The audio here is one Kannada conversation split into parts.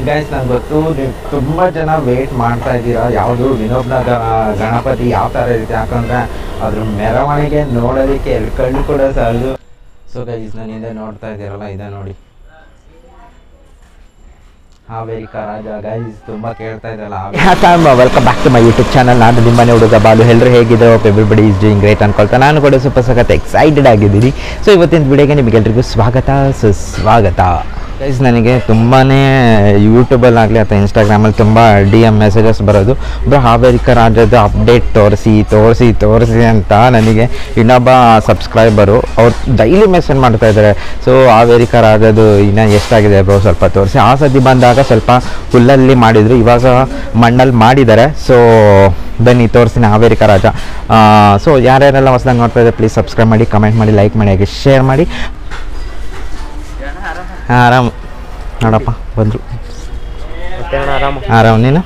ಗೈಸ್ ನಂಗೆ ಗೊತ್ತು ನೀವು ತುಂಬ ಜನ ವೇಟ್ ಮಾಡ್ತಾ ಇದ್ದೀರಾ ಯಾವುದು ವಿನೋಬ್ನ ಗಣಪತಿ ಯಾವ ಥರ ಇರುತ್ತೆ, ಯಾಕಂದರೆ ಅದ್ರ ಮೆರವಣಿಗೆ ನೋಡೋದಕ್ಕೆ ಎಲ್ಲಿ ಕಣ್ಣು ಕೂಡ ಸಾಲದು. ಸೊ ಗೈಸ್ ನಾನು ಹಿಂದೆ ನೋಡ್ತಾ ಇದ್ದೀರಲ್ಲ ಇದೆ ನೋಡಿ ಹಾವೇರಿ ರಾಜ. ಗೈಸ್ ತುಂಬ ಕೇಳ್ತಾ ಇದ್ದಲ್ಲ. Welcome back to my YouTube channel. ನಾನು ನಿಮ್ಮನೆ ಹುಡುಗ ಬಾಲು. ಎಲ್ಲರೂ ಹೇಗಿದೆ? ಎವ್ರಿಬಡಿ ಈಸ್ ಡೂಯಿಂಗ್ ಗ್ರೇಟ್ ಅನ್ಕೊಳ್ತಾ ನಾನು ಕೂಡ ಸ್ವಲ್ಪ ಸಖತ್ ಎಕ್ಸೈಟೆಡ್ ಆಗಿದ್ದೀನಿ. ಸೊ ಇವತ್ತಿನ ವಿಡಿಯೋಗೆ ನಿಮಗೆಲ್ರಿಗೂ ಸ್ವಾಗತ ಸುಸ್ವಾಗತ. ಗೈಸ್ ನನಗೆ ತುಂಬಾ ಯೂಟ್ಯೂಬಲ್ಲಾಗಲಿ ಅಥವಾ ಇನ್ಸ್ಟಾಗ್ರಾಮಲ್ಲಿ ತುಂಬ DM ಮೆಸೇಜಸ್ ಬರೋದು, ಒಬ್ಬರು ಹಾವೇರಿ ರಾಜ್ಯದ ಅಪ್ಡೇಟ್ ತೋರಿಸಿ ಅಂತ. ನನಗೆ ಇನ್ನೊಬ್ಬ ಸಬ್ಸ್ಕ್ರೈಬರು ಅವ್ರು ಡೈಲಿ ಮೆಸೇಜ್ ಮಾಡ್ತಾ ಇದ್ದಾರೆ. ಸೊ ಹಾವೇರಿ ರಾಜ್ಯದ್ದು ಇನ್ನೂ ಎಷ್ಟಾಗಿದೆ ಬ್ರೋ ಸ್ವಲ್ಪ ತೋರಿಸಿ. ಆ ಸತಿ ಬಂದಾಗ ಸ್ವಲ್ಪ ಹುಲ್ಲಲ್ಲಿ ಮಾಡಿದರು, ಇವಾಗ ಮಣ್ಣಲ್ಲಿ ಮಾಡಿದ್ದಾರೆ. ಸೊ ಬನ್ನಿ ತೋರಿಸ್ತೀನಿ ಹಾವೇರಿ ರಾಜ. ಸೊ ಯಾರ್ಯಾರೆಲ್ಲ ಹೊಸದಾಗಿ ನೋಡ್ತಾ ಇದ್ದಾರೆ ಪ್ಲೀಸ್ ಸಬ್ಸ್ಕ್ರೈಬ್ ಮಾಡಿ, ಕಮೆಂಟ್ ಮಾಡಿ, ಲೈಕ್ ಮಾಡಿ, ಹಾಗೆ ಶೇರ್ ಮಾಡಿ. ಆರಾಮ್ ನೋಡಪ್ಪ ಬಂದರು. ಆರಾಮ್ ನೀನು?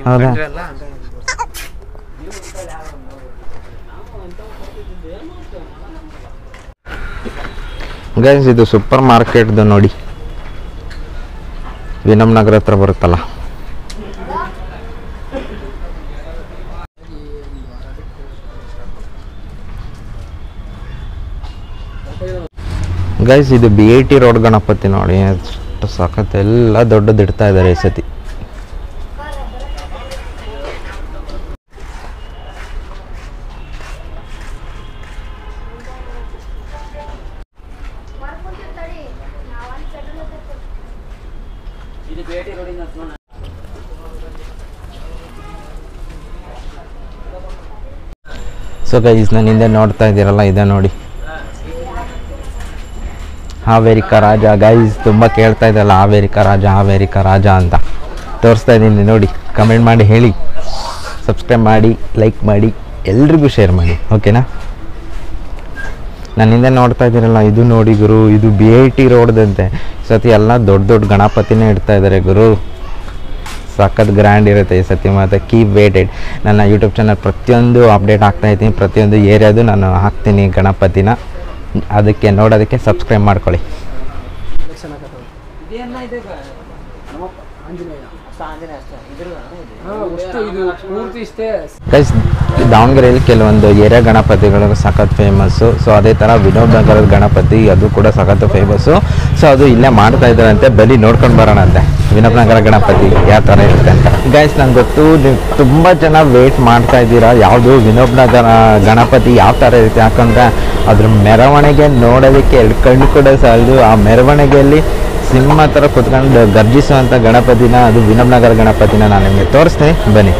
ಹೌದಾ? ಗೈಸ್ ಇದು ಸೂಪರ್ ಮಾರ್ಕೆಟ್ದು ನೋಡಿ, ವಿನಮ್ ನಗರ ಹತ್ರ ಬರುತ್ತಲ್ಲ. ಗೈಸ್ ಇದು BIT ರೋಡ್ ಗಣಪತಿ ನೋಡಿ, ಎಷ್ಟು ಸಖತ್ ಎಲ್ಲ ದೊಡ್ಡದು ಇಡ್ತಾ ಇದ್ದಾರೆ ಈ ಸತಿ. ಸೊ ಗೈಸ್ ನಾನು ಹಿಂದೆ ನೋಡ್ತಾ ಇದ್ದೀರಲ್ಲ ಇದೆ ನೋಡಿ ಹಾವೇರಿ ರಾಜ. ಗೈಸ್ ತುಂಬ ಕೇಳ್ತಾ ಇದ್ದಲ್ಲ ಹಾವೇರಿ ರಾಜ ಅಂತ. ತೋರಿಸ್ತಾ ಇದ್ದೀನಿ ನೋಡಿ, ಕಮೆಂಟ್ ಮಾಡಿ ಹೇಳಿ, ಸಬ್ಸ್ಕ್ರೈಬ್ ಮಾಡಿ, ಲೈಕ್ ಮಾಡಿ, ಎಲ್ರಿಗೂ ಶೇರ್ ಮಾಡಿ, ಓಕೆನಾ? ನಾನು ಹಿಂದೆ ನೋಡ್ತಾ ಇದ್ದೀರಲ್ಲ ಇದು ನೋಡಿ ಗುರು, ಇದು BIT ರೋಡ್ದಂತೆ. ಸತಿ ಎಲ್ಲ ದೊಡ್ಡ ಗಣಪತಿನೇ ಇಡ್ತಾ ಇದ್ದಾರೆ ಗುರು. ಸಖತ್ ಗ್ರ್ಯಾಂಡ್ ಇರುತ್ತೆ ಈ ಸತಿ. ಮತ್ತು ಕೀಪ್ ವೇಟೆಡ್. ನನ್ನ ಯೂಟ್ಯೂಬ್ ಚಾನಲ್ ಪ್ರತಿಯೊಂದು ಅಪ್ಡೇಟ್ ಆಗ್ತಾಯಿದ್ದೀನಿ, ಪ್ರತಿಯೊಂದು ಏರಿಯಾದು ನಾನು ಹಾಕ್ತೀನಿ ಗಣಪತಿನ. ಅದಕ್ಕೆ ನೋಡೋದಕ್ಕೆ ಸಬ್ಸ್ಕ್ರೈಬ್ ಮಾಡ್ಕೊಳ್ಳಿ. ಗೈಸ್ ದಾವಣಗೆರೆಯಲ್ಲಿ ಕೆಲವೊಂದು ಏರಿಯಾ ಗಣಪತಿಗಳು ಸಖತ್ ಫೇಮಸ್ಸು. ಸೊ ಅದೇ ಥರ ವಿನೋದ್ ನಗರದ ಗಣಪತಿ ಅದು ಕೂಡ ಸಖತ್ ಫೇಮಸ್ಸು. ಸೊ ಅದು ಇಲ್ಲೇ ಮಾಡ್ತಾ ಇದ್ದಾರಂತೆ, ಬರೀ ನೋಡ್ಕೊಂಡು ಬರೋಣಂತೆ ವಿನೋದ್ ನಗರ ಗಣಪತಿ ಯಾವ ಥರ ಇರುತ್ತೆ ಅಂತ. ಗೈಸ್ ನಂಗೆ ಗೊತ್ತು ನೀವು ತುಂಬ ಜನ ವೇಟ್ ಮಾಡ್ತಾ ಇದ್ದೀರಾ ಯಾವುದು ವಿನೋದ್ ನಗರ ಗಣಪತಿ ಯಾವ ಥರ ಇರುತ್ತೆ, ಯಾಕಂದರೆ ಅದ್ರ ಮೆರವಣಿಗೆ ನೋಡೋದಕ್ಕೆ ಎರಡು ಕಣ್ಣು ಕೂಡ ಸಾಲದು. ಆ ಮೆರವಣಿಗೆಯಲ್ಲಿ ಸಿನಿಮಾ ಥರ ಕುತ್ಕೊಂಡು ಗರ್ಜಿಸುವಂಥ ಗಣಪತಿನ, ಅದು ವಿನೋದ್ ನಗರ ಗಣಪತಿನ ನಾನು ನಿಮಗೆ ತೋರಿಸ್ತೀನಿ ಬನ್ನಿ.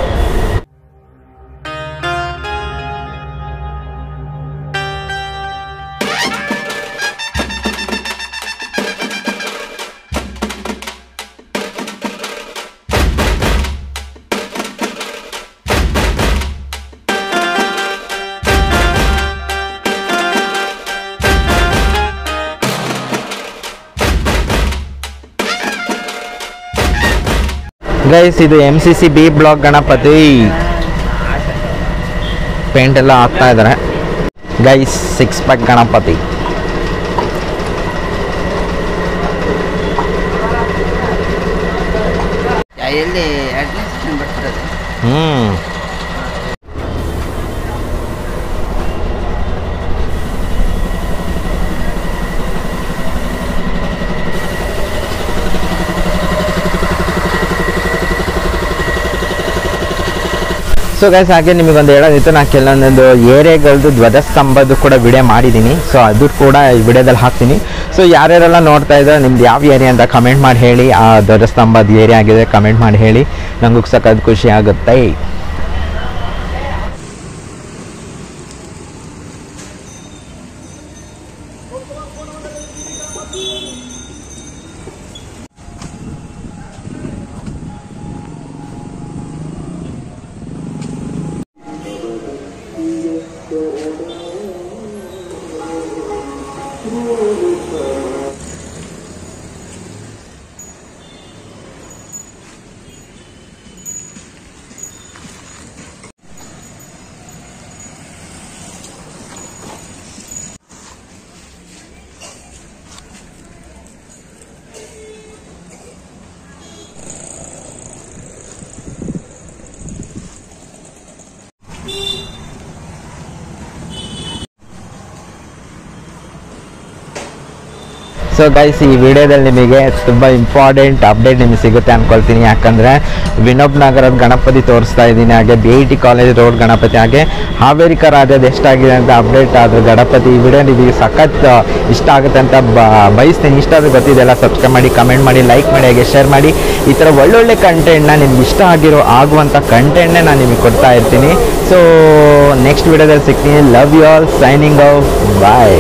ಗೈಸ್ ಇದು MCC B block Ganapati. Paint ಎಲ್ಲ ಹಾಕ್ತಾ ಇದ್ದಾರೆ guys. 6 pack Ganapati. So guys ಹಾಗೆ ನಿಮಗೊಂದು ಹೇಳೋದಿತ್ತು, ನಾನು ಕೆಲವೊಂದೊಂದು ಏರಿಯಾಗಳದ್ದು ಧ್ವಜಸ್ತಂಭದ್ದು ಕೂಡ ವಿಡಿಯೋ ಮಾಡಿದ್ದೀನಿ. ಸೊ ಅದು ಕೂಡ ಈ ವಿಡಿಯೋದಲ್ಲಿ ಹಾಕ್ತೀನಿ. ಸೊ ಯಾರ್ಯಾರೆಲ್ಲ ನೋಡ್ತಾ ಇದ್ದಾರೆ ನಿಮ್ದು ಯಾವ ಏರಿಯಾ ಅಂತ ಕಮೆಂಟ್ ಮಾಡಿ ಹೇಳಿ. ಆ ಧ್ವಜಸ್ತಂಭದ ಏರಿಯಾ ಆಗಿದೆ ಕಮೆಂಟ್ ಮಾಡಿ ಹೇಳಿ, ನನಗೂ ಸಖತ್ ಖುಷಿ ಆಗುತ್ತೆ. ಸೊ ಗೈಸ್, ಈ ವಿಡಿಯೋದಲ್ಲಿ ನಿಮಗೆ ತುಂಬ ಇಂಪಾರ್ಟೆಂಟ್ ಅಪ್ಡೇಟ್ ನಿಮಗೆ ಸಿಗುತ್ತೆ ಅಂದ್ಕೊಳ್ತೀನಿ. ಯಾಕಂದರೆ ವಿನೋಬ್ ನಗರದ ಗಣಪತಿ ತೋರಿಸ್ತಾ ಇದ್ದೀನಿ, ಹಾಗೆ BIT ಕಾಲೇಜ್ ರೋಡ್ ಗಣಪತಿ, ಹಾಗೆ ಹಾವೇರಿ ರಾಜ್ಯದ ಎಷ್ಟಾಗಿದೆ ಅಂತ ಅಪ್ಡೇಟ್ ಆದರೂ ಗಣಪತಿ. ಈ ವಿಡಿಯೋ ನಿಮಗೆ ಸಖತ್ ಇಷ್ಟ ಆಗುತ್ತೆ ಅಂತ ಬಯಸ್ತೀನಿ. ಇಷ್ಟ ಆದರೂ ಗೊತ್ತಿದೆಲ್ಲ, ಸಬ್ಸ್ಕ್ರೈಬ್ ಮಾಡಿ, ಕಮೆಂಟ್ ಮಾಡಿ, ಲೈಕ್ ಮಾಡಿ, ಹಾಗೆ ಶೇರ್ ಮಾಡಿ. ಈ ಥರ ಒಳ್ಳೊಳ್ಳೆ ಕಂಟೆಂಟ್ನ ನಿಮ್ಗೆ ಇಷ್ಟ ಆಗುವಂಥ ಕಂಟೆಂಟ್ನೇ ನಾನು ನಿಮಗೆ ಕೊಡ್ತಾ ಇರ್ತೀನಿ. ಸೊ ನೆಕ್ಸ್ಟ್ ವಿಡಿಯೋದಲ್ಲಿ ಸಿಗ್ತೀನಿ. Love you all, signing out, bye.